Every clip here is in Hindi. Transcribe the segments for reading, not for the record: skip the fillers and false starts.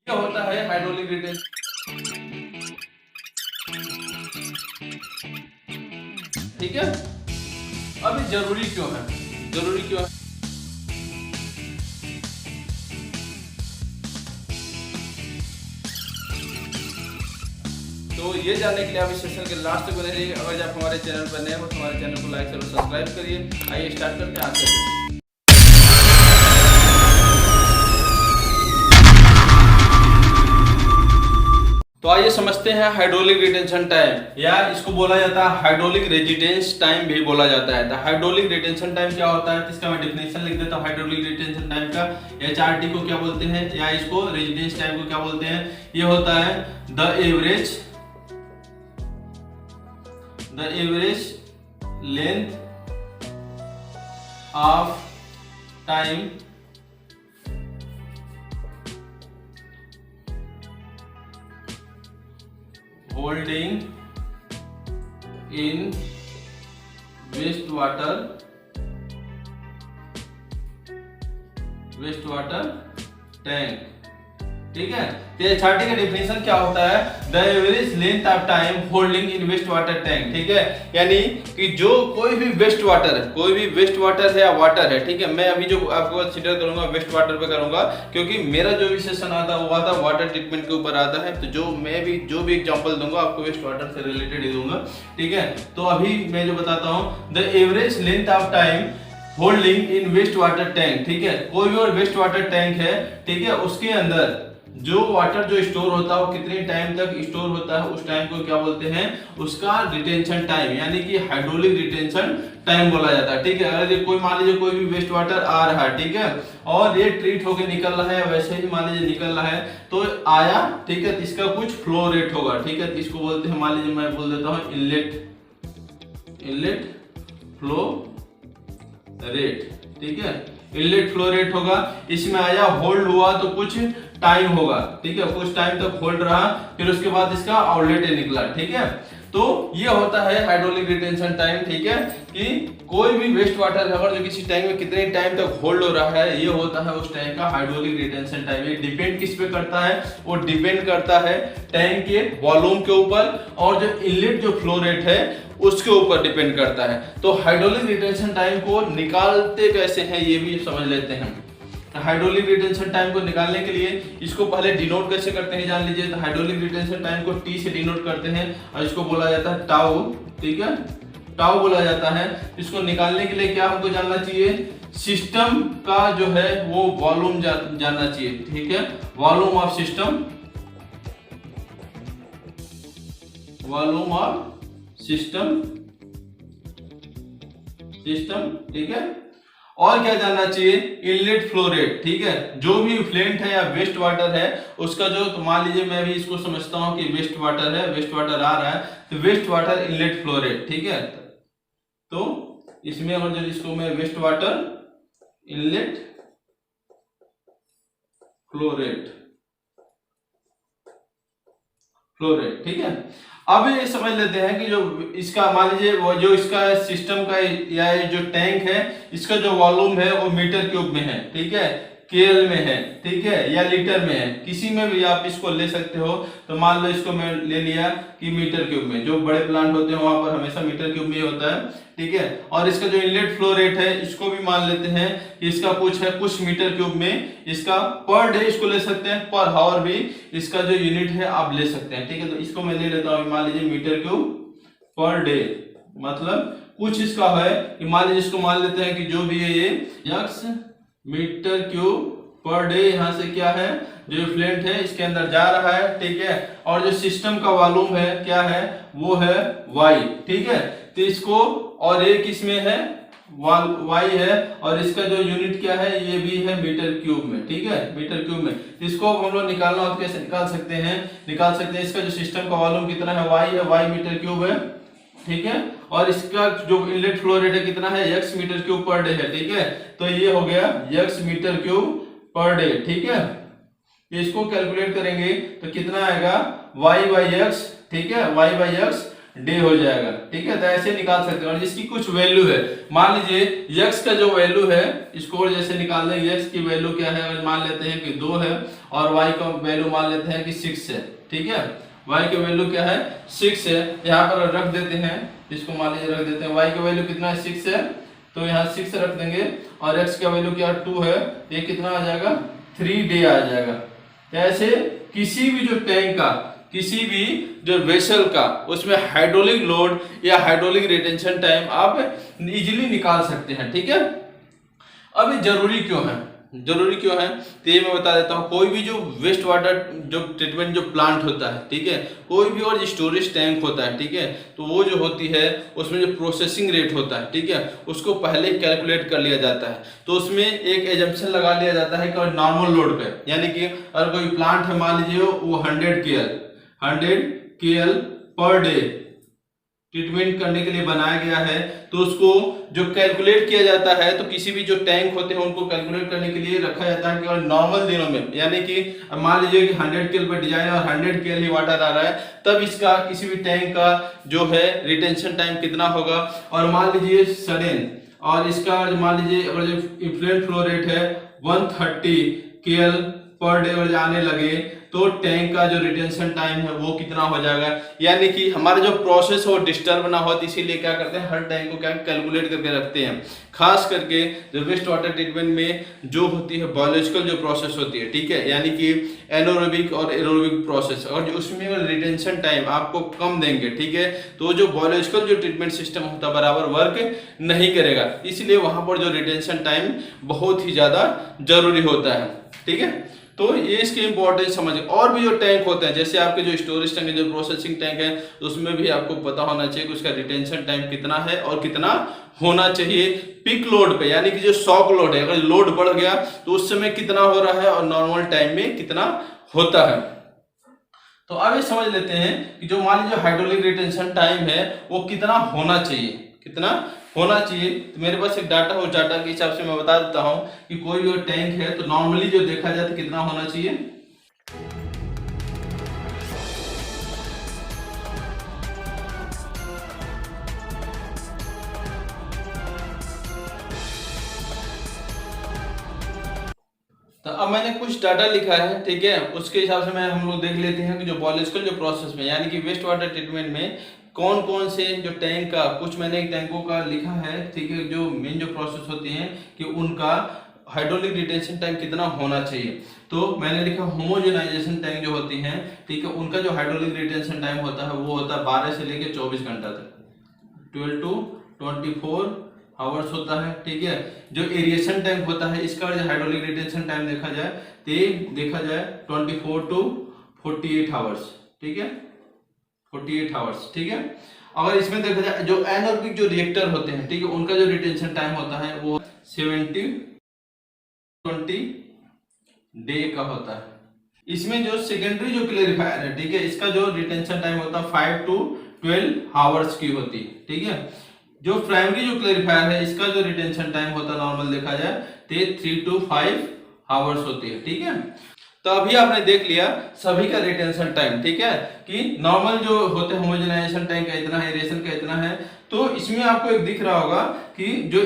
क्या होता है हाइड्रोलिक रिटेंशन। ठीक है, अब ये जरूरी क्यों है, जरूरी क्यों है? तो ये जानने के लिए आप इस सेशन के लास्ट तक बने रहिए। अगर आप हमारे चैनल पर नए हो तो हमारे चैनल को लाइक और सब्सक्राइब करिए। आइए स्टार्ट करते हैं आज से। तो आइए समझते हैं हाइड्रोलिक रिटेंशन टाइम, या इसको बोला जाता है हाइड्रोलिक रेजिडेंस टाइम भी बोला जाता है। तो हाइड्रोलिक रिटेंशन टाइम क्या होता है, इसका मैं डिफिनेशन लिख देता हूँ। हाइड्रोलिक रिटेंशन टाइम का HRT को क्या बोलते हैं, या इसको रेजिडेंस टाइम को क्या बोलते हैं? ये होता है the average length of time holding in wastewater tank। ठीक है, तो HRT का डेफिनेशन क्या होता है? The average length of time holding in waste water tank. ठीक है, यानी कि जो कोई भी वेस्ट वाटर है या वाटर है, ठीक है, मैं अभी जो आपको कंसीडर करूंगा वेस्ट वाटर पे करूंगा, क्योंकि मेरा जो भी सेशन आता हुआ था वाटर ट्रीटमेंट के ऊपर आता है। तो जो भी एग्जांपल दूंगा आपको वेस्ट वाटर से रिलेटेड ही दूंगा। ठीक है, तो अभी मैं जो बताता हूँ the average length of time holding in waste water tank. ठीक है, कोई भी और वेस्ट वाटर टैंक है, ठीक है, उसके अंदर जो वाटर जो स्टोर होता है वो कितने टाइम तक स्टोर होता है, उस टाइम को क्या बोलते हैं? उसका रिटेंशन टाइम, यानी कि हाइड्रोलिक रिटेंशन टाइम बोला जाता है। ठीक है, अगर ये कोई मान लीजिए कोई भी वेस्ट वाटर आ रहा है, ठीक है, और ये ट्रीट होके निकल रहा है, वैसे ही मान लीजिए निकल रहा है, तो आया, ठीक है, इसका कुछ फ्लो रेट होगा। ठीक है, इसको बोलते हैं, मान लीजिए मैं बोल देता हूँ इनलेट फ्लो रेट। ठीक है, इनलेट फ्लो रेट होगा, इसमें आया, होल्ड हुआ तो कुछ टाइम होगा। ठीक है, कुछ टाइम तक होल्ड रहा, फिर उसके बाद इसका आउटलेट निकला। ठीक है, तो ये होता है हाइड्रोलिक रिटेंशन टाइम। ठीक है, कि कोई भी वेस्ट वाटर अगर जो किसी टैंक में कितने टाइम तक होल्ड हो रहा है, ये होता है उस टैंक का हाइड्रोलिक रिटेंशन टाइम। ये डिपेंड किस पे करता है? वो डिपेंड करता है टैंक के वॉल्यूम के ऊपर, और जो इनलेट जो फ्लो रेट है उसके ऊपर डिपेंड करता है। तो हाइड्रोलिक रिटेंशन टाइम को निकालते कैसे हैं ये भी समझ लेते हैं। हाइड्रोलिक रिटेंशन टाइम को निकालने के लिए इसको पहले डिनोट कैसे करते हैं जान लीजिए। तो हाइड्रोलिक रिटेंशन टाइम को T से डिनोट करते हैं और इसको बोला जाता है टाउ। ठीक है, टाउ बोला जाता है। इसको निकालने के लिए क्या हमको जानना चाहिए? सिस्टम का जो है वो वॉल्यूम जानना चाहिए। ठीक है, वॉल्यूम ऑफ सिस्टम, ठीक है, और क्या जानना चाहिए? Inlet flow rate. ठीक है, जो भी फ्लेंट है या वेस्ट वाटर है उसका जो, तो मान लीजिए मैं भी इसको समझता हूं कि वेस्ट वाटर है, वेस्ट वाटर आ रहा है, तो waste water inlet flow rate. ठीक है, तो इसमें अगर जो इसको मैं waste water inlet flow rate, ठीक है। अब ये समझ लेते हैं कि जो इसका मान लीजिए वो जो इसका सिस्टम का या जो टैंक है, इसका जो वॉल्यूम है वो मीटर क्यूब में है। ठीक है, केएल में है, ठीक है, या लीटर में है, किसी में भी आप इसको ले सकते हो। तो मान लो इसको मैं ले लिया कि मीटर क्यूब में, जो बड़े प्लांट होते हैं वहां पर हमेशा मीटर क्यूब में होता है। ठीक है, और इसका जो इनलेट फ्लो रेट है इसको भी मान लेते हैं कि इसका कुछ है, कुछ मीटर क्यूब में। इसका पर डे इसको ले सकते हैं, पर हावर भी इसका जो यूनिट है आप ले सकते हैं। ठीक है, तो इसको मैं ले लेता हूँ, मान लीजिए मीटर क्यूब पर डे, मतलब कुछ इसका है कि मान लीजिए इसको मान लेते हैं कि जो भी है ये x meter cube per day, यहाँ से क्या है जो फ्लेंट है इसके अंदर जा रहा है। ठीक है, और जो सिस्टम का वॉल्यूम है क्या है, वो है वाई। ठीक है, तो इसको, और एक इसमें है वाई है, और इसका जो यूनिट क्या है ये भी है मीटर क्यूब में। ठीक है, मीटर क्यूब में। इसको हम लोग निकालना हो तो कैसे निकाल सकते हैं? इसका जो सिस्टम का वॉल्यूम कितना है, वाई है, वाई मीटर क्यूब है। ठीक है, और इसका जो इनलेट फ्लो रेट है कितना है, x meter cube per day है। ठीक है, तो ये हो गया x meter cube per day. ठीक है, इसको कैलकुलेट करेंगे तो कितना आएगा, y बाई एक्स। ठीक है, y बाई एक्स डे हो जाएगा। ठीक है, तो ऐसे निकाल सकते हैं। और इसकी कुछ वैल्यू है, मान लीजिए x का जो वैल्यू है इसको जैसे निकाल लें, x की वैल्यू क्या है, अगर मान लेते हैं कि 2 है और y का वैल्यू मान लेते हैं कि 6 है। ठीक है, y की वैल्यू क्या है 6 है, यहाँ पर रख देते हैं, इसको मान लीजिए रख देते हैं, y का वैल्यू कितना है 6 है, तो यहाँ 6 रख देंगे और x का वैल्यू क्या 2 है, ये कितना आ जाएगा 3 डे आ जाएगा। ऐसे किसी भी जो टैंक का, किसी भी जो वेसल का, उसमें हाइड्रोलिक लोड या हाइड्रोलिक रिटेंशन टाइम आप इजीली निकाल सकते हैं। ठीक है, अब ये जरूरी क्यों है, जरूरी क्यों है तो ये मैं बता देता हूँ। कोई भी जो वेस्ट वाटर जो ट्रीटमेंट जो प्लांट होता है, ठीक है, कोई भी और स्टोरेज टैंक होता है, ठीक है, तो वो जो होती है उसमें जो प्रोसेसिंग रेट होता है, ठीक है, उसको पहले कैलकुलेट कर लिया जाता है। तो उसमें एक एजम्पशन लगा लिया जाता है कि नॉर्मल लोड पे, यानी कि अगर कोई प्लांट है मान लीजिए वो 100 KL पर डे ट्रीटमेंट करने के लिए बनाया गया है, तो उसको जो कैलकुलेट किया जाता है, तो किसी भी जो टैंक होते हैं उनको कैलकुलेट करने के लिए रखा जाता है कि नॉर्मल दिनों में, यानी कि मान लीजिए कि 100 KL पर डिजाइन और 100 KL ही वाटर आ रहा है, तब इसका किसी भी टैंक का जो है रिटेंशन टाइम कितना होगा। और मान लीजिए सडन, और इसका मान लीजिए अगर जो इफ्लुएंट फ्लो रेट है 130 KL पर डे अगर आने लगे, तो टैंक का जो रिटेंशन टाइम है वो कितना हो जाएगा, यानी कि हमारा जो प्रोसेस हो डिस्टर्ब ना हो, इसीलिए क्या करते हैं हर टैंक को क्या कैलकुलेट करके रखते हैं। खास करके जो वेस्ट वाटर ट्रीटमेंट में जो होती है बायोलॉजिकल जो प्रोसेस होती है, ठीक है, यानी कि एनारोबिक और एरोबिक प्रोसेस, और जो उसमें अगर रिटेंशन टाइम आपको कम देंगे, ठीक है, तो जो बायोलॉजिकल जो ट्रीटमेंट सिस्टम होता है बराबर वर्क नहीं करेगा, इसलिए वहां पर जो रिटेंशन टाइम बहुत ही ज्यादा जरूरी होता है। ठीक है, तो ये इसकी इंपॉर्टेंस समझिए। और भी जो टैंक होते हैं, जैसे आपके जो स्टोरेज टैंक है, जो प्रोसेसिंग टैंक है, तो उसमें भी आपको पता होना चाहिए कि उसका रिटेंशन टाइम कितना है और कितना होना चाहिए पिक लोड पे, यानी कि जो शॉक लोड है, अगर लोड बढ़ गया तो उस समय कितना हो रहा है और नॉर्मल टाइम में कितना होता है। तो अब ये समझ लेते हैं कि जो मान लीजिए हाइड्रोलिक रिटेंशन टाइम है वो कितना होना चाहिए, कितना होना चाहिए। तो मेरे पास एक डाटा हो, डाटा के हिसाब से मैं बता देता हूं कि कोई भी टैंक है तो नॉर्मली जो देखा जाए तो कितना होना चाहिए। तो अब मैंने कुछ डाटा लिखा है, ठीक है, उसके हिसाब से हम लोग देख लेते हैं कि जो बायोलॉजिकल जो प्रोसेस में, यानी कि वेस्ट वाटर ट्रीटमेंट में कौन कौन से जो टैंक का, कुछ मैंने टैंकों का लिखा है, ठीक है, जो मेन जो प्रोसेस होती हैं कि उनका हाइड्रोलिक रिटेंशन टाइम कितना होना चाहिए। तो मैंने लिखा होमोजेनाइजेशन टैंक जो होती हैं, ठीक है, उनका जो हाइड्रोलिक रिटेंशन टाइम होता है वो होता है 12 से लेकर 24 घंटा तक, 12 to 24 आवर्स होता है। ठीक है, जो एरिएशन टैंक होता है इसका जो हाइड्रोलिक रिटेंशन टाइम देखा जाए तो देखा जाए 24 to 48 आवर्स, ठीक है, 48 आवर्स। ठीक है, अगर इसमें देखा जाए जो एनारोबिक जो रिएक्टर होते हैं, ठीक है, उनका जो रिटेंशन टाइम होता है वो 70-20 डे का होता है। इसमें जो सेकेंडरी जो क्लेरिफायर है, ठीक है, इसका जो रिटेंशन टाइम होता है 5 to 12 आवर्स की होती है। ठीक है, जो प्राइमरी जो क्लेरिफायर है इसका जो रिटेंशन टाइम होता है नॉर्मल देखा जाए तो 3 to 5 आवर्स होती है। ठीक है, तो अभी आपने देख लिया सभी का रिटेंशन टाइम, ठीक है, कि नॉर्मल जो होते हैं होमोजेनाइजेशन टाइम का इतना है, एरेशन का इतना है। तो इसमें आपको एक दिख रहा होगा कि जो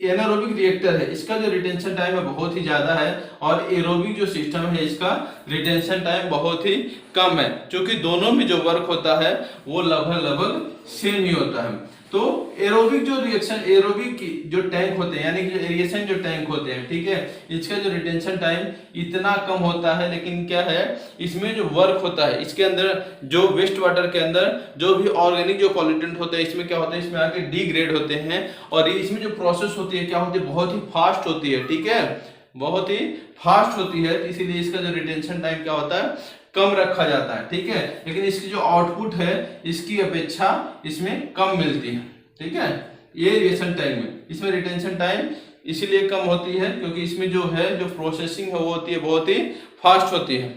एनारोबिक रिएक्टर है इसका जो रिटेंशन टाइम है बहुत ही ज्यादा है, और एरोबिक जो सिस्टम है इसका रिटेंशन टाइम बहुत ही कम है, क्योंकि दोनों में जो वर्क होता है वो लगभग सेम ही होता है। तो एरोबिक जो रिएक्शन, एरोबिक जो टैंक होते हैं, यानी कि जो एरिएशन जो टैंक होते हैं, ठीक है, इसका जो रिटेंशन टाइम इतना कम होता है, लेकिन क्या है इसमें जो वर्क होता है, इसके अंदर जो वेस्ट वाटर के अंदर जो भी ऑर्गेनिक जो पॉल्यूटेंट होते हैं इसमें क्या होता है, इसमें आके डिग्रेड होते हैं, और इसमें जो प्रोसेस होती है क्या होती है, बहुत ही फास्ट होती है। ठीक है, बहुत ही फास्ट होती है, इसीलिए इसका जो रिटेंशन टाइम क्या होता है कम रखा जाता है। ठीक है, लेकिन इसकी जो आउटपुट है इसकी अपेक्षा इसमें कम मिलती है। ठीक है, ये रिएक्शन टाइम में इसमें रिटेंशन टाइम इसीलिए कम होती है क्योंकि इसमें जो है जो प्रोसेसिंग है वो होती है बहुत ही फास्ट होती है।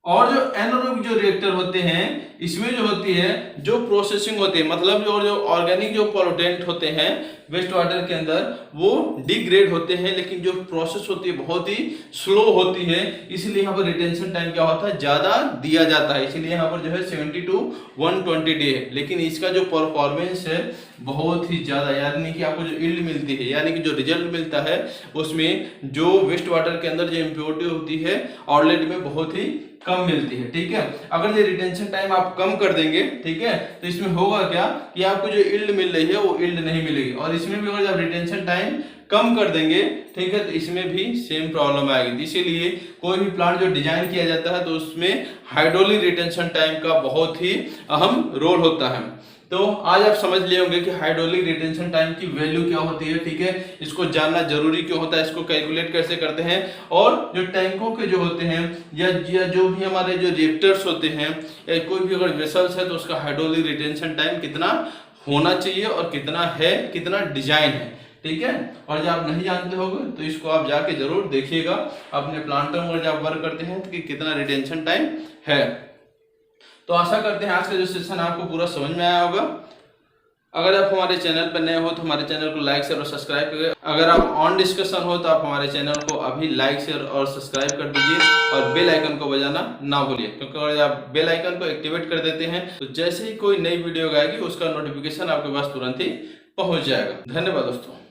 और जो एनारोबिक जो रिएक्टर होते हैं, इसमें जो होती है जो प्रोसेसिंग होती है, मतलब जो ऑर्गेनिक जो पोल्यूटेंट होते हैं वेस्ट वाटर के अंदर, वो डिग्रेड होते हैं, लेकिन जो प्रोसेस होती है बहुत ही स्लो होती है, इसलिए यहाँ पर रिटेंशन टाइम क्या होता है, ज्यादा दिया जाता है। इसीलिए यहाँ पर जो है 70 to 120 डे है, लेकिन इसका जो परफॉर्मेंस है बहुत ही ज्यादा, यानी कि आपको जो यील्ड मिलती है, यानी कि जो रिजल्ट मिलता है, उसमें जो वेस्ट वाटर के अंदर जो इम्प्योरिटी होती है आउटलेट में बहुत ही कम मिलती है। ठीक है, अगर ये रिटेंशन टाइम आप कम कर देंगे, ठीक है, तो इसमें होगा क्या कि आपको जो यील्ड मिल रही है वो यील्ड नहीं मिलेगी। और इसमें भी अगर आप रिटेंशन टाइम कम कर देंगे, ठीक है, तो इसमें भी सेम प्रॉब्लम आएगी। इसीलिए कोई भी प्लांट जो डिजाइन किया जाता है तो उसमें हाइड्रोलिक रिटेंशन टाइम का बहुत ही अहम रोल होता है। तो आज आप समझ लिए होंगे कि हाइड्रोलिक रिटेंशन टाइम की वैल्यू क्या होती है। ठीक है, इसको जानना जरूरी क्यों होता है, इसको कैलकुलेट कैसे करते हैं, और जो टैंकों के जो होते हैं या जो भी हमारे जो रिएक्टर्स होते हैं या कोई भी अगर वेसल्स है तो उसका हाइड्रोलिक रिटेंशन टाइम कितना होना चाहिए और कितना है, कितना डिजाइन है। ठीक है, और जब आप नहीं जानते होंगे तो इसको आप जाके जरूर देखिएगा अपने प्लांटर में जब वर्क करते हैं कि कितना रिटेंशन टाइम है। तो आशा करते हैं आज का जो सेशन आपको पूरा समझ में आया होगा। अगर आप हमारे चैनल पर नए हो तो हमारे चैनल को लाइक शेयर और सब्सक्राइब करें। अगर आप ऑन डिस्कशन हो तो आप हमारे चैनल को अभी लाइक शेयर और सब्सक्राइब कर दीजिए और बेल आइकन को बजाना ना भूलिए, क्योंकि अगर आप बेल आइकन को एक्टिवेट कर देते हैं तो जैसे ही कोई नई वीडियो आएगी उसका नोटिफिकेशन आपके पास तुरंत ही पहुंच जाएगा। धन्यवाद दोस्तों।